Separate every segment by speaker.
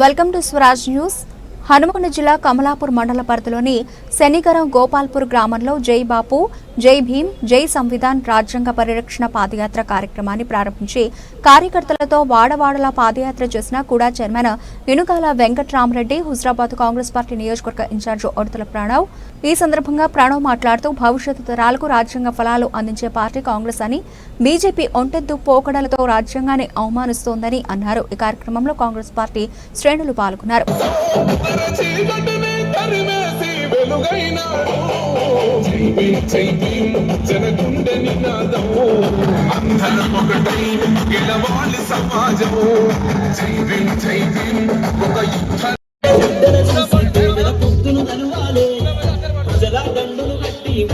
Speaker 1: Welcome to Swaraj news. Hanamkonda జిల్లా కమలాపూర్ మండల పరిధిలోని శనిగరం గోపాల్పూర్ గ్రామంలో జై బాపు, జై భీమ్, జై సంవిధాన్ రాజ్యాంగ పరిరక్షణ పాదయాత్ర కార్యక్రమాన్ని ప్రారంభించి కార్యకర్తలతో వాడవాడలా పాదయాత్ర చేసిన కూడా చైర్మన్ ఇనుగాల వెంకట్రామరెడ్డి, హుజరాబాద్ కాంగ్రెస్ పార్టీ నియోజకవర్గ ఇన్ఛార్జ్ ఒడతల ప్రణవ్. ఈ సందర్భంగా ప్రణవ్ మాట్లాడుతూ భవిష్యత్తు తరాలకు రాజ్యాంగ ఫలాలు అందించే పార్టీ కాంగ్రెస్ అని, బీజేపీ ఒంటెద్దు పోకడలతో రాజ్యాంగాన్ని అవమానిస్తోందని అన్నారు. ఈ కార్యక్రమంలో కాంగ్రెస్ పార్టీ శ్రేణులు పాల్గొన్నారు.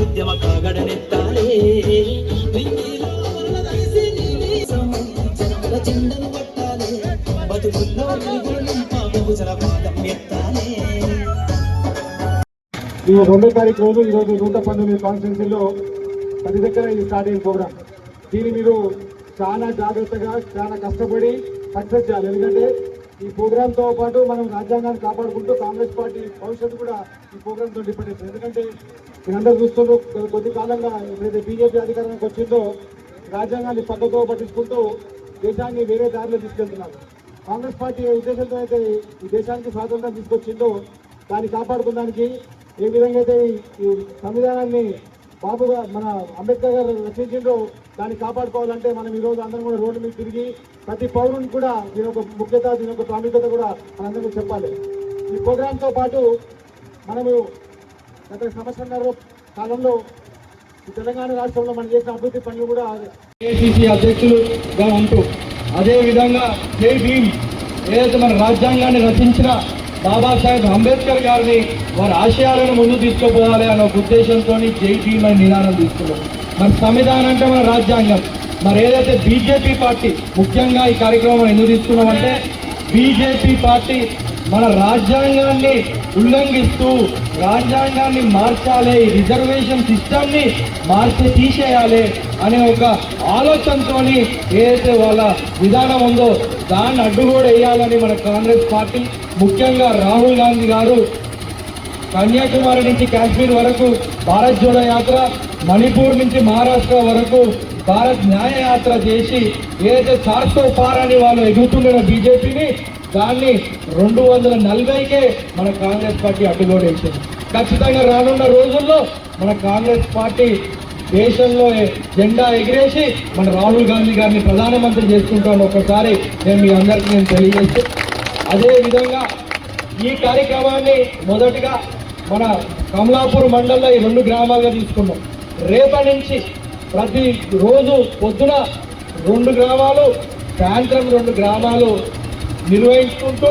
Speaker 2: ఉద్యమ కాగడనెత్తాలే చెండలు పట్టాలే బతుకుల్లో పాదం ఎత్తాలే.
Speaker 3: ఈ 2వ తారీఖు రోజు ఈరోజు 119 కాన్స్టిట్యూన్సీలో ప్రతి దగ్గర ఇది స్టార్ట్ అయిన ప్రోగ్రామ్. దీన్ని మీరు చాలా జాగ్రత్తగా చాలా కష్టపడి సక్సెస్ చేయాలి. ఎందుకంటే ఈ ప్రోగ్రామ్తో పాటు మనం రాజ్యాంగాన్ని కాపాడుకుంటూ కాంగ్రెస్ పార్టీ భవిష్యత్తు కూడా ఈ ప్రోగ్రామ్తో డిపెండ్ అవుతుంది. ఎందుకంటే మీరందరూ చూస్తున్నారు, కొద్ది కాలంగా ఎప్పుడైతే బీజేపీ అధికారానికి వచ్చిందో రాజ్యాంగాన్ని పక్కతో పట్టించుకుంటూ దేశాన్ని వేరే దారిలో తీసుకెళ్తున్నారు. కాంగ్రెస్ పార్టీ ఉద్దేశంతో అయితే ఈ దేశానికి స్వాతంత్రం తీసుకొచ్చిందో దాన్ని కాపాడుకోవడానికి ఏ విధంగా అయితే ఈ సంవిధానాన్ని బాబుగా మన అంబేద్కర్ గారు రచించిందో దాన్ని కాపాడుకోవాలంటే మనం ఈరోజు అందరం కూడా రోడ్డు మీద తిరిగి ప్రతి పౌరుని కూడా దీని ఒక ముఖ్యత, దీని ఒక ప్రాముఖ్యత కూడా మనందరికీ చెప్పాలి. ఈ ప్రోగ్రాంతో పాటు మనము గత సంవత్సరంన్నర కాలంలో ఈ తెలంగాణ రాష్ట్రంలో మనం చేసిన అభివృద్ధి పనులు కూడా ఏఐసిసి అధ్యక్షులుగా ఉంటూ, అదేవిధంగా జై భీమ్ ఏదైతే మన రాజ్యాంగాన్ని రచించిన బాబాసాహెబ్ అంబేద్కర్ గారిని వారి ఆశయాలను ముందు తీసుకుపోవాలి అనే ఒక ఉద్దేశంతో జై భీమ్ అని నినాదం తీసుకున్నాం. మరి సంవిధానం అంటే మన రాజ్యాంగం. మరి ఏదైతే బీజేపీ పార్టీ ముఖ్యంగా ఈ కార్యక్రమం ఎందుకు తీసుకున్నామంటే బీజేపీ పార్టీ మన రాజ్యాంగాన్ని ఉల్లంఘిస్తూ రాజ్యాంగాన్ని మార్చాలి, రిజర్వేషన్ సిస్టమ్ని తీసేయాలి అనే ఒక ఆలోచనతో ఏదైతే వాళ్ళ విధానం ఉందో దాన్ని అడ్డుగోడ వేయాలని మన కాంగ్రెస్ పార్టీ, ముఖ్యంగా రాహుల్ గాంధీ గారు కన్యాకుమారి నుంచి కాశ్మీర్ వరకు భారత్ జోడో యాత్ర, మణిపూర్ నుంచి మహారాష్ట్ర వరకు భారత్ న్యాయ యాత్ర చేసి ఏదైతే 400 పార్ అని వాళ్ళు ఎదుగుతున్న బీజేపీని దాన్ని 240కే మన కాంగ్రెస్ పార్టీ అడ్డుగోడేసింది. ఖచ్చితంగా రానున్న రోజుల్లో మన కాంగ్రెస్ పార్టీ దేశంలో జెండా ఎగిరేసి మన రాహుల్ గాంధీ గారిని ప్రధానమంత్రి చేసుకుంటాను ఒకసారి మీ అందరికీ నేను తెలియజేస్తూ, అదేవిధంగా ఈ కార్యక్రమాన్ని మొదటిగా మన కమలాపూర్ మండలంలో ఈ 2 గ్రామాలుగా తీసుకున్నాం. రేపటి నుంచి ప్రతి రోజు పొద్దున 2 గ్రామాలు, సాయంత్రం 2 గ్రామాలు నిర్వహించుకుంటూ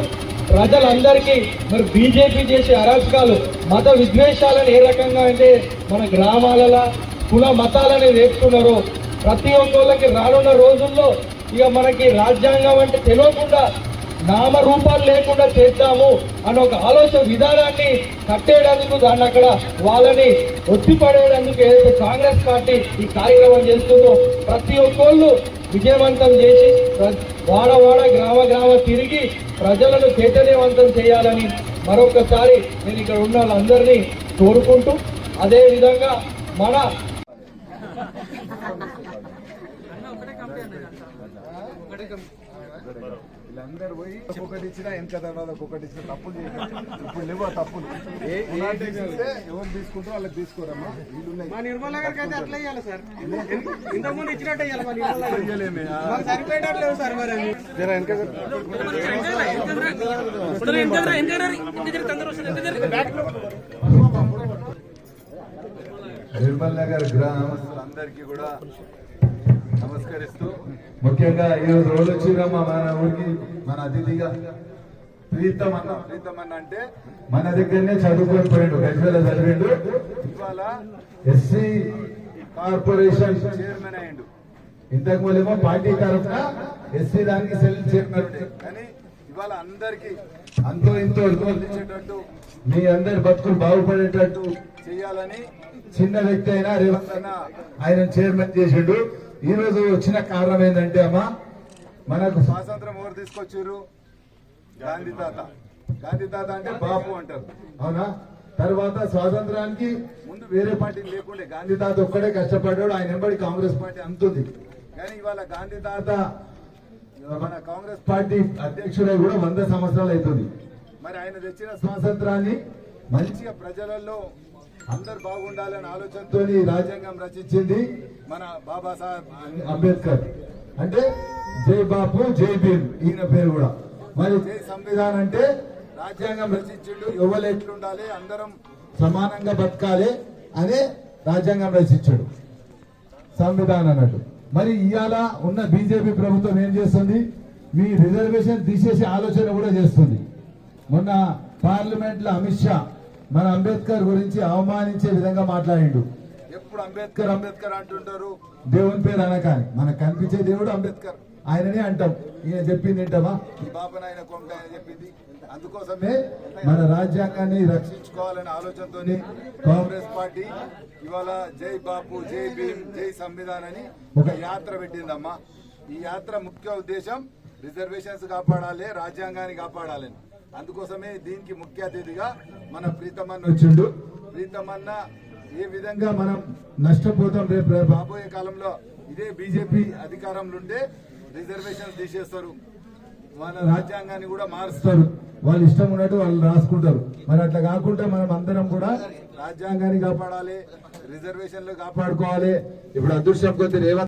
Speaker 3: ప్రజలందరికీ మరి బీజేపీ చేసే అరాచకాలు, మత విద్వేషాలను ఏ రకంగా అంటే మన గ్రామాలలో కుల మతాలని వేస్తున్నారో ప్రతి ఒక్కళ్ళకి రానున్న రోజుల్లో ఇక మనకి రాజ్యాంగం అంటే తెలియకుండా నామరూపాలు లేకుండా చేద్దాము అనే ఒక ఆలోచన విధానాన్ని కట్టేయడానికి దాన్ని అక్కడ వాళ్ళని ఒత్తిపడేయడానికి ఏదైతే కాంగ్రెస్ పార్టీ ఈ కార్యక్రమం చేస్తుందో ప్రతి ఒక్కళ్ళు విజయవంతం చేసి వాడ గ్రామ తిరిగి ప్రజలను చైతన్యవంతం చేయాలని మరొకసారి నేను ఇక్కడ ఉన్న వాళ్ళందరినీ కోరుకుంటూ, అదేవిధంగా మన
Speaker 4: వీళ్ళందరూ పోయి ఒక్కొక్కటి ఇచ్చినా ఎంత తర్వాత ఒక్కొక్కటి ఇచ్చిన తప్పులు చేయాలి. ఇప్పుడు లేవు తప్పులు ఎవరు తీసుకుంటారో వాళ్ళకి తీసుకోరమ్మా.
Speaker 5: నిర్మలా గారికి అయితే అట్లా ఇవ్వాలి సార్, ఇంతకుముందు ఇచ్చినట్టు సరిపోయేటట్లేదు సార్. మరి
Speaker 4: నిర్మల్ నగర్ గ్రామస్తులందరికీ కూడా నమస్కరిస్తూ, ముఖ్యంగా ఈరోజు రోజు వచ్చిరమ్మా మన ఊరికి మన అతిథిగా ప్రీతమన్న అంటే మన దగ్గరనే చదువుకొని పోయిండు, గజ్వేల చదివిండు. ఇవాళ ఎస్సీ కార్పొరేషన్ చైర్మన్ అయ్యిండు. ఇంతకు ముందేమో పార్టీ తరఫున ఎస్సీ దానికి సెల్ చైర్మన్ ఉండే. కానీ ఇవాళ అందరికి అంతో ఇంతో ఇచ్చేటట్టు మీ అందరి బతుకులు బాగుపడేటట్టు చేయాలని చిన్న వ్యక్తి అయినా రేవంత్ అన్న ఆయన చైర్మన్ చేసిండు. ఈ రోజు వచ్చిన కారణం ఏంటంటే అమ్మా, మనకు స్వాతంత్రం ఎవరు తీసుకొచ్చారు? గాంధీ తాత. గాంధీ తాత అంటే బాపు అంటారు, అవునా? తర్వాత స్వాతంత్రానికి ముందు వేరే పార్టీ లేకుండే, గాంధీ తాత ఒక్కడే కష్టపడ్డాడు, ఆయన వెంబడి కాంగ్రెస్ పార్టీ అంతుంది. కానీ ఇవాళ గాంధీ తాత మన కాంగ్రెస్ పార్టీ అధ్యక్షుడై కూడా 100 సంవత్సరాలు అవుతుంది. మరి ఆయన తెచ్చిన స్వాతంత్రాన్ని మంచిగా ప్రజలలో అందరు బాగుండాలనే ఆలోచనతో రాజ్యాంగం రచించింది మన బాబాసాహెబ్ అంబేద్కర్. అంటే జై బాపు జై భీమ్ ఈయన పేరు కూడా. మరి జై సంవిధాన్ అంటే రాజ్యాంగం రచించిండు, ఎవరు ఎట్లుండాలి, అందరం సమానంగా బతకాలి అనే రాజ్యాంగం రచించాడు, సంవిధానం అన్నట్టు. మరి ఇవాళ ఉన్న బీజేపీ ప్రభుత్వం ఏం చేస్తుంది? మీ రిజర్వేషన్ తీసేసే ఆలోచన కూడా చేస్తుంది. మొన్న పార్లమెంట్ లో అమిత్ షా మన అంబేద్కర్ గురించి అవమానించే విధంగా మాట్లాడిండు. ఎప్పుడు అంబేద్కర్ అంబేద్కర్ అంటుంటారు, దేవుని పేరు అనకాని. మనకు కనిపించే దేవుడు అంబేద్కర్, ఆయననే అంటాం. ఈయన చెప్పింది ఏంటమ్మా, ఈ బాపనాయన కొండ ఆయన చెప్పింది. అందుకోసమే మన రాజ్యాంగాన్ని రక్షించుకోవాలనే ఆలోచనతో కాంగ్రెస్ పార్టీ ఇవాళ జై బాపు జై భీమ్ జై సంవిధాన్ అని ఒక యాత్ర పెట్టిందమ్మా. ఈ యాత్ర ముఖ్య ఉద్దేశం రిజర్వేషన్స్ కాపాడాలి, రాజ్యాంగాన్ని కాపాడాలని. అందుకోసమే దీనికి ముఖ్య అతిథిగా మన ప్రీతమన్న వచ్చిండు. ప్రీతమన్న ఏ విధంగా మనం నష్టపోతాం, రేపు రాబోయే కాలంలో ఇదే బీజేపీ అధికారంలో ఉంటే రిజర్వేషన్స్ తీసేస్తారు, మన రాజ్యాంగాన్ని కూడా మారుస్తారు, వాళ్ళు ఇష్టం ఉన్నట్టు వాళ్ళు రాసుకుంటారు. మరి అట్లా కాకుండా మనం అందరం కూడా రాజ్యాంగాన్ని కాపాడాలి, రిజర్వేషన్లు కాపాడుకోవాలి. ఇప్పుడు అదృష్టం కొద్ది రేవంత్